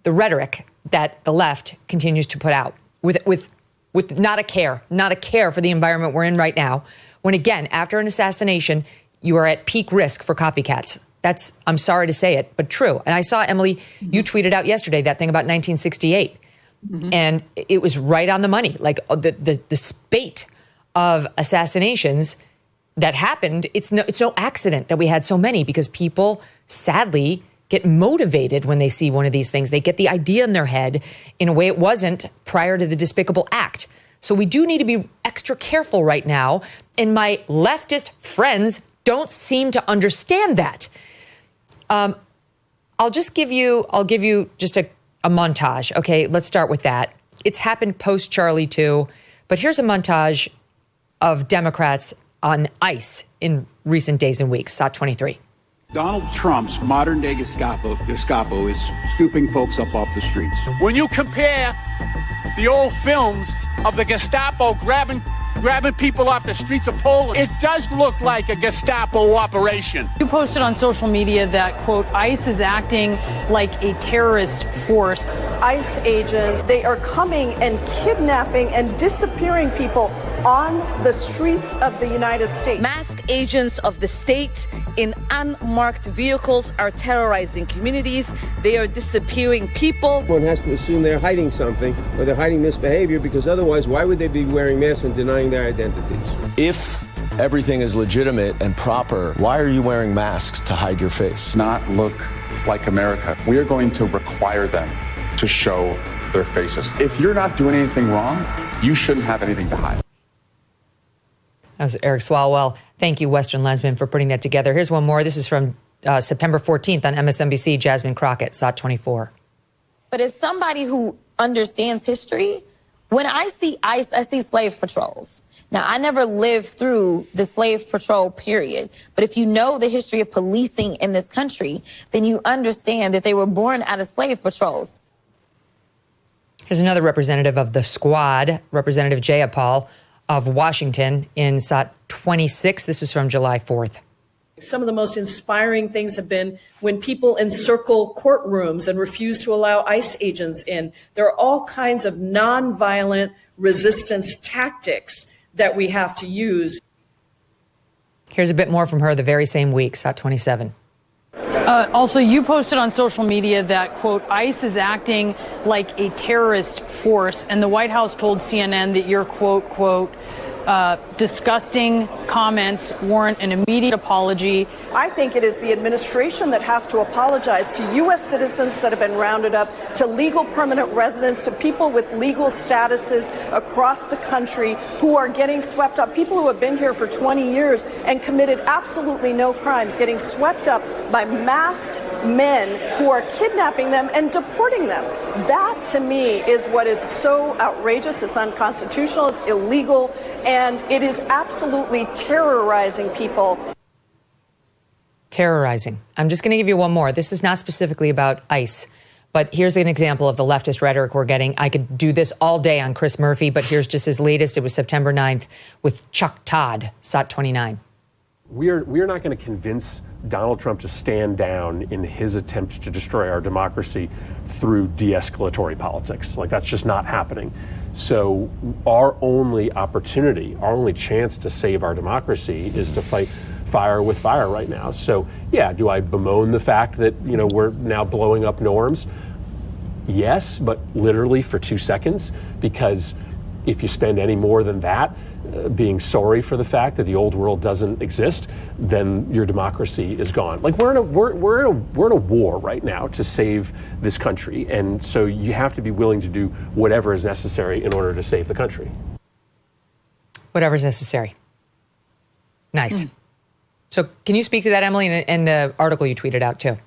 the rhetoric that the left continues to put out with not a care for the environment we're in right now. When again, after an assassination, you are at peak risk for copycats. That's, I'm sorry to say it, but true. And I saw, Emily, you tweeted out yesterday that thing about 1968. And it was right on the money. Like the spate of assassinations that happened, it's no accident that we had so many, because people sadly get motivated when they see one of these things. They get the idea in their head in a way it wasn't prior to the despicable act. So we do need to be extra careful right now. And my leftist friends don't seem to understand that. I'll give you just a montage. Okay, let's start with that. It's happened post Charlie too, but here's a montage of Democrats on ICE in recent days and weeks. SOT 23. Donald Trump's modern day Gestapo is scooping folks up off the streets. When you compare the old films of the Gestapo grabbing people off the streets of Poland, it does look like a Gestapo operation. You posted on social media that, quote, ICE is acting like a terrorist force. ICE agents, they are coming and kidnapping and disappearing people on the streets of the United States. Masked agents of the state in unmarked vehicles are terrorizing communities. They are disappearing people. One has to assume they're hiding something, or they're hiding misbehavior, because otherwise, why would they be wearing masks and denying their identities? If everything is legitimate and proper, why are you wearing masks to hide your face? Not look like America. We are going to require them to show their faces. If you're not doing anything wrong, you shouldn't have anything to hide. That was Eric Swalwell. Thank you, Western Lensman, for putting that together. Here's one more. This is from September 14th on MSNBC, Jasmine Crockett, SOT 24. But as somebody who understands history, when I see ICE, I see slave patrols. Now, I never lived through the slave patrol period, but if you know the history of policing in this country, then you understand that they were born out of slave patrols. Here's another representative of the squad, Representative Jayapal of Washington in SOT 26. This is from July 4th. Some of the most inspiring things have been when people encircle courtrooms and refuse to allow ICE agents in. There are all kinds of nonviolent resistance tactics that we have to use. Here's a bit more from her the very same week, SOT 27. Also, you posted on social media that, quote, ICE is acting like a terrorist force, and the White House told CNN that your, quote, disgusting comments warrant an immediate apology. I think it is the administration that has to apologize to U.S. citizens that have been rounded up, to legal permanent residents, to people with legal statuses across the country who are getting swept up, people who have been here for 20 years and committed absolutely no crimes, getting swept up by masked men who are kidnapping them and deporting them. That, to me, is what is so outrageous. It's unconstitutional, it's illegal, and it is absolutely terrorizing people. Terrorizing. I'm just going to give you one more. This is not specifically about ICE, but here's an example of the leftist rhetoric we're getting. I could do this all day on Chris Murphy, but here's just his latest. It was September 9th with Chuck Todd, SOT 29. We are not going to convince Donald Trump to stand down in his attempt to destroy our democracy through de-escalatory politics. Like, that's just not happening. So our only opportunity, our only chance to save our democracy is to fight fire with fire right now. So, yeah, do I bemoan the fact that, we're now blowing up norms? Yes, but literally for 2 seconds, because if you spend any more than that being sorry for the fact that the old world doesn't exist, then your democracy is gone. Like, we're in a war right now to save this country, and so you have to be willing to do whatever is necessary in order to save the country. Whatever's necessary. Nice. So can you speak to that, Emily, and the article you tweeted out too?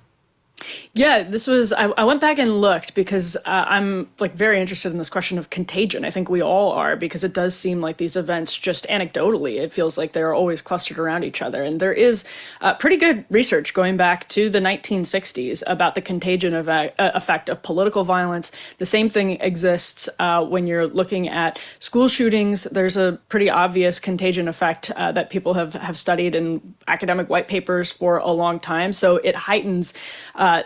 Yeah, this was, I went back and looked because I'm very interested in this question of contagion. I think we all are, because it does seem like these events, just anecdotally, it feels like they're always clustered around each other. And there is pretty good research going back to the 1960s about the contagion effect of political violence. The same thing exists when you're looking at school shootings. There's a pretty obvious contagion effect that people have studied in academic white papers for a long time. So it heightens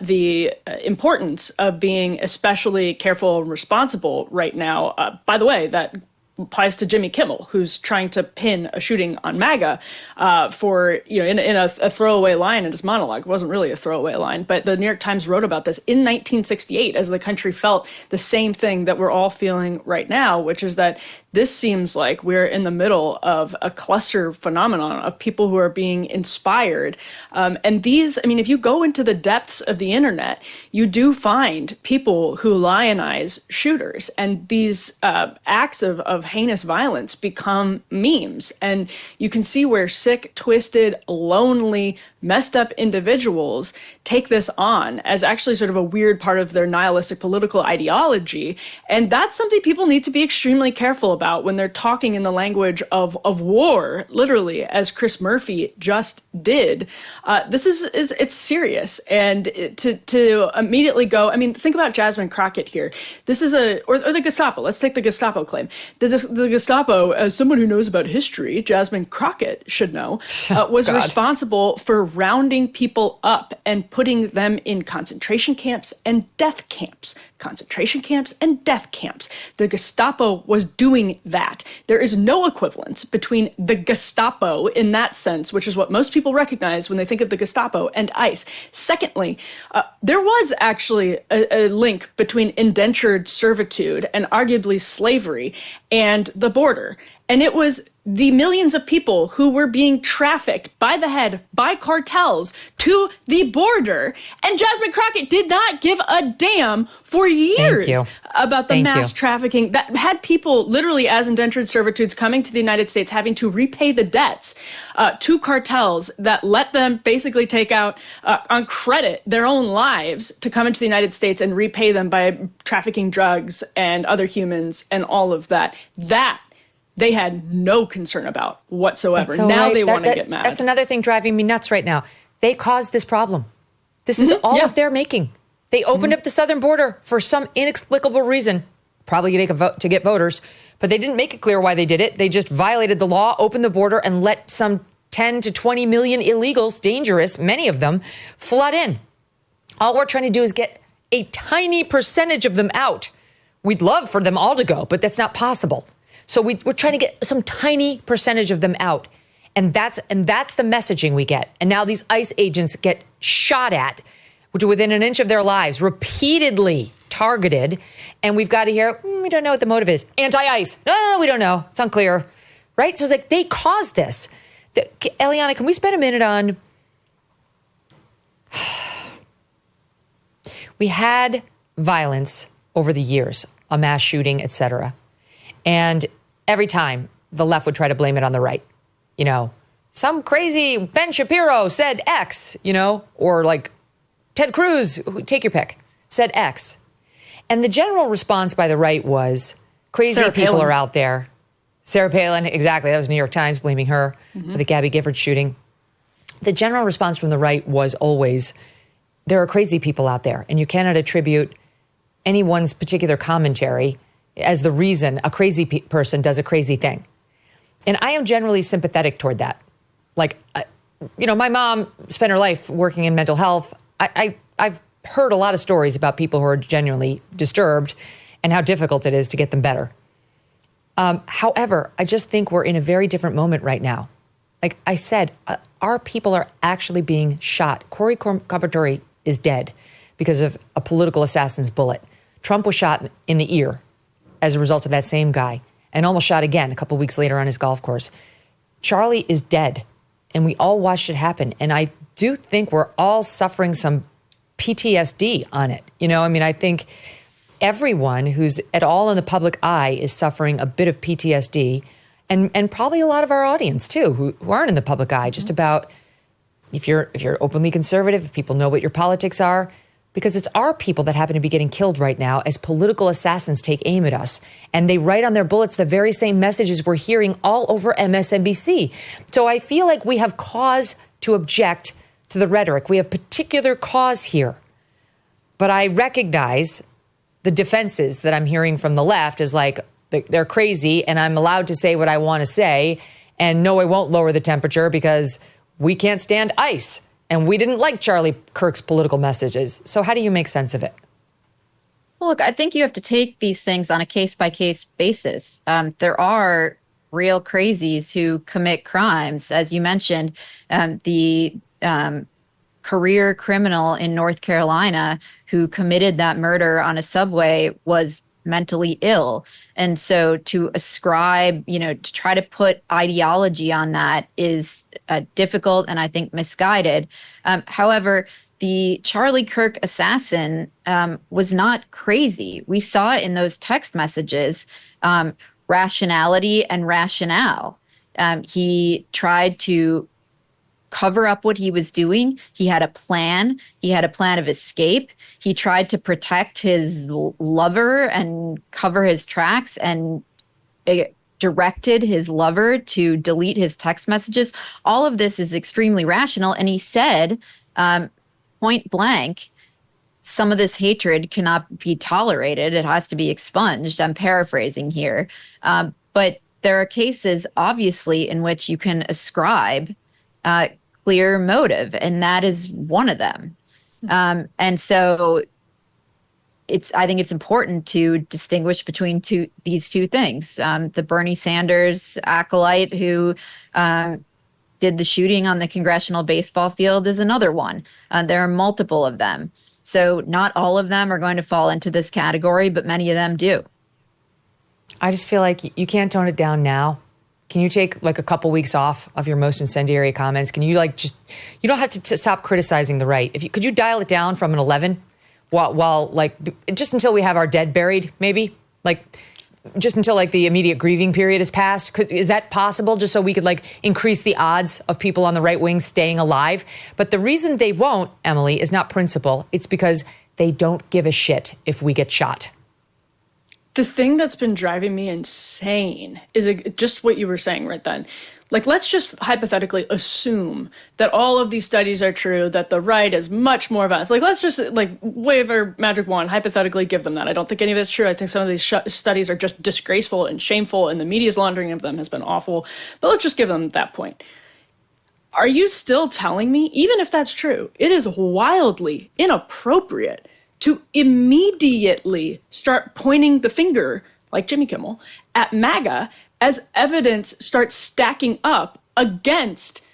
the importance of being especially careful and responsible right now. By the way, that applies to Jimmy Kimmel, who's trying to pin a shooting on MAGA for, in a throwaway line in his monologue. It wasn't really a throwaway line, but the New York Times wrote about this in 1968 as the country felt the same thing that we're all feeling right now, which is that this seems like we're in the middle of a cluster phenomenon of people who are being inspired. And these, if you go into the depths of the internet, you do find people who lionize shooters. And these acts of heinous violence become memes. And you can see where sick, twisted, lonely, messed up individuals take this on as actually sort of a weird part of their nihilistic political ideology. And that's something people need to be extremely careful about when they're talking in the language of war, literally, as Chris Murphy just did. This is it's serious. And to immediately go, think about Jasmine Crockett here. This is or the Gestapo. Let's take the Gestapo claim. The Gestapo, as someone who knows about history, Jasmine Crockett should know, was responsible for rounding people up and putting them in concentration camps and death camps. Concentration camps and death camps. The Gestapo was doing that. There is no equivalence between the Gestapo in that sense, which is what most people recognize when they think of the Gestapo, and ICE. Secondly, there was actually a link between indentured servitude and arguably slavery and the border. And it was the millions of people who were being trafficked by the head by cartels to the border. And Jasmine Crockett did not give a damn for years about the mass trafficking that had people literally as indentured servitudes coming to the United States, having to repay the debts to cartels that let them basically take out on credit their own lives to come into the United States and repay them by trafficking drugs and other humans and all of that. That they had no concern about whatsoever. Now they want to get mad. That's another thing driving me nuts right now. They caused this problem. This is all of their making. They opened up the southern border for some inexplicable reason, probably to get voters, but they didn't make it clear why they did it. They just violated the law, opened the border, and let some 10 to 20 million illegals, dangerous, many of them, flood in. All we're trying to do is get a tiny percentage of them out. We'd love for them all to go, but that's not possible. So we're trying to get some tiny percentage of them out. And that's the messaging we get. And now these ICE agents get shot at within an inch of their lives, repeatedly targeted. And we've got to hear, we don't know what the motive is. Anti-ICE. No, we don't know. It's unclear. Right? So it's like they caused this. Eliana, can we spend a minute on... We had violence over the years, a mass shooting, etc. And every time the left would try to blame it on the right. Some crazy Ben Shapiro said X, or like Ted Cruz, take your pick, said X. And the general response by the right was crazy people are out there. Sarah Palin, exactly. That was New York Times blaming her for the Gabby Gifford shooting. The general response from the right was always, there are crazy people out there, and you cannot attribute anyone's particular commentary as the reason a crazy person does a crazy thing. And I am generally sympathetic toward that. Like, my mom spent her life working in mental health. I've heard a lot of stories about people who are genuinely disturbed and how difficult it is to get them better. However, I just think we're in a very different moment right now. Like I said, our people are actually being shot. Corey Carpenteri is dead because of a political assassin's bullet. Trump was shot in the ear as a result of that same guy, and almost shot again a couple weeks later on his golf course. Charlie is dead, and we all watched it happen. And I do think we're all suffering some PTSD on it. I think everyone who's at all in the public eye is suffering a bit of PTSD, and probably a lot of our audience too, who aren't in the public eye, just about if you're openly conservative, if people know what your politics are, because it's our people that happen to be getting killed right now as political assassins take aim at us. And they write on their bullets the very same messages we're hearing all over MSNBC. So I feel like we have cause to object to the rhetoric. We have particular cause here. But I recognize the defenses that I'm hearing from the left is like, they're crazy and I'm allowed to say what I want to say. And no, I won't lower the temperature because we can't stand ICE. And we didn't like Charlie Kirk's political messages. So how do you make sense of it? Well, look, I think you have to take these things on a case-by-case basis. There are real crazies who commit crimes. As you mentioned, the career criminal in North Carolina who committed that murder on a subway was mentally ill. And so to ascribe, to try to put ideology on that is difficult and I think misguided. However, the Charlie Kirk assassin was not crazy. We saw it in those text messages, rationality and rationale. He tried to cover up what he was doing. He had a plan. He had a plan of escape. He tried to protect his lover and cover his tracks and directed his lover to delete his text messages. All of this is extremely rational. And he said, point blank, some of this hatred cannot be tolerated. It has to be expunged. I'm paraphrasing here. But there are cases, obviously, in which you can ascribe clear motive, and that is one of them. And so I think it's important to distinguish between these two things. The Bernie Sanders acolyte who did the shooting on the congressional baseball field is another one. There are multiple of them. So not all of them are going to fall into this category, but many of them do. I just feel like you can't tone it down now. Can you take like a couple weeks off of your most incendiary comments? Can you you don't have to stop criticizing the right. Could you dial it down from an 11 while just until we have our dead buried, maybe? Just until the immediate grieving period has passed? Is that possible? Just so we could increase the odds of people on the right wing staying alive? But the reason they won't, Emily, is not principle. It's because they don't give a shit if we get shot. The thing that's been driving me insane is just what you were saying right then. Let's just hypothetically assume that all of these studies are true, that the right is much more vast. Let's just wave our magic wand, hypothetically give them that. I don't think any of it's true. I think some of these studies are just disgraceful and shameful, and the media's laundering of them has been awful. But let's just give them that point. Are you still telling me, even if that's true, it is wildly inappropriate to immediately start pointing the finger, like Jimmy Kimmel, at MAGA as evidence starts stacking up against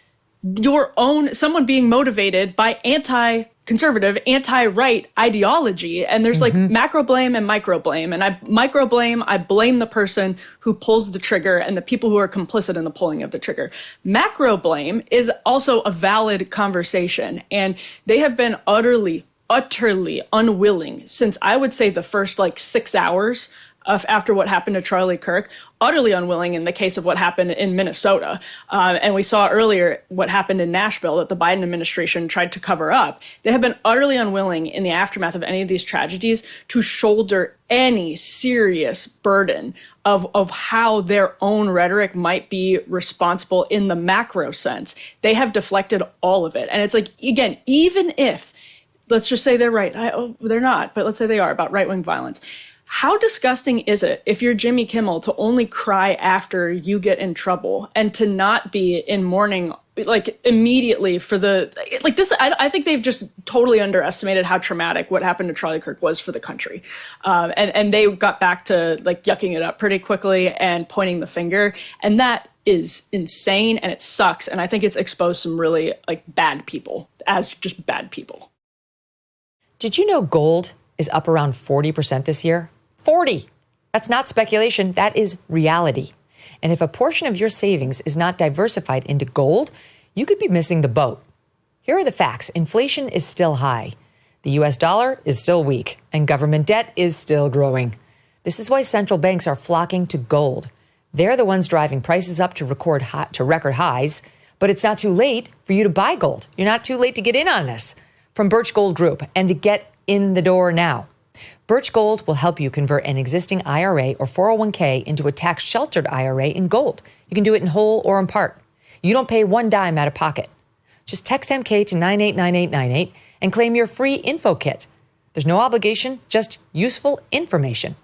someone being motivated by anti-conservative, anti-right ideology? And there's macro blame and micro blame. And I blame the person who pulls the trigger and the people who are complicit in the pulling of the trigger. Macro blame is also a valid conversation. And they have been utterly unwilling since I would say the first 6 hours after what happened to Charlie Kirk, utterly unwilling in the case of what happened in Minnesota. And we saw earlier what happened in Nashville that the Biden administration tried to cover up. They have been utterly unwilling in the aftermath of any of these tragedies to shoulder any serious burden of how their own rhetoric might be responsible in the macro sense. They have deflected all of it. And it's again, even if, let's just say they're right. They're not, but let's say they are about right-wing violence. How disgusting is it if you're Jimmy Kimmel to only cry after you get in trouble and to not be in mourning immediately for this? I think they've just totally underestimated how traumatic what happened to Charlie Kirk was for the country. And they got back to yucking it up pretty quickly and pointing the finger. And that is insane and it sucks. And I think it's exposed some really bad people as just bad people. Did you know gold is up around 40% this year? 40! That's not speculation, that is reality. And if a portion of your savings is not diversified into gold, you could be missing the boat. Here are the facts. Inflation is still high. The US dollar is still weak, and government debt is still growing. This is why central banks are flocking to gold. They're the ones driving prices up to record highs, but it's not too late for you to buy gold. You're not too late to get in on this. From Birch Gold Group, and to get in the door now. Birch Gold will help you convert an existing IRA or 401k into a tax-sheltered IRA in gold. You can do it in whole or in part. You don't pay one dime out of pocket. Just text MK to 989898 and claim your free info kit. There's no obligation, just useful information.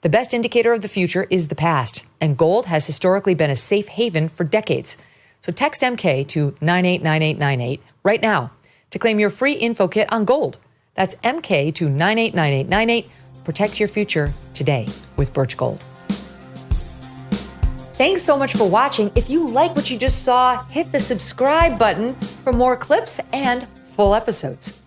The best indicator of the future is the past, and gold has historically been a safe haven for decades. So text MK to 989898 right now. to claim your free info kit on gold. That's MK to 989898. Protect your future today with Birch Gold. Thanks so much for watching. If you like what you just saw, hit the subscribe button for more clips and full episodes.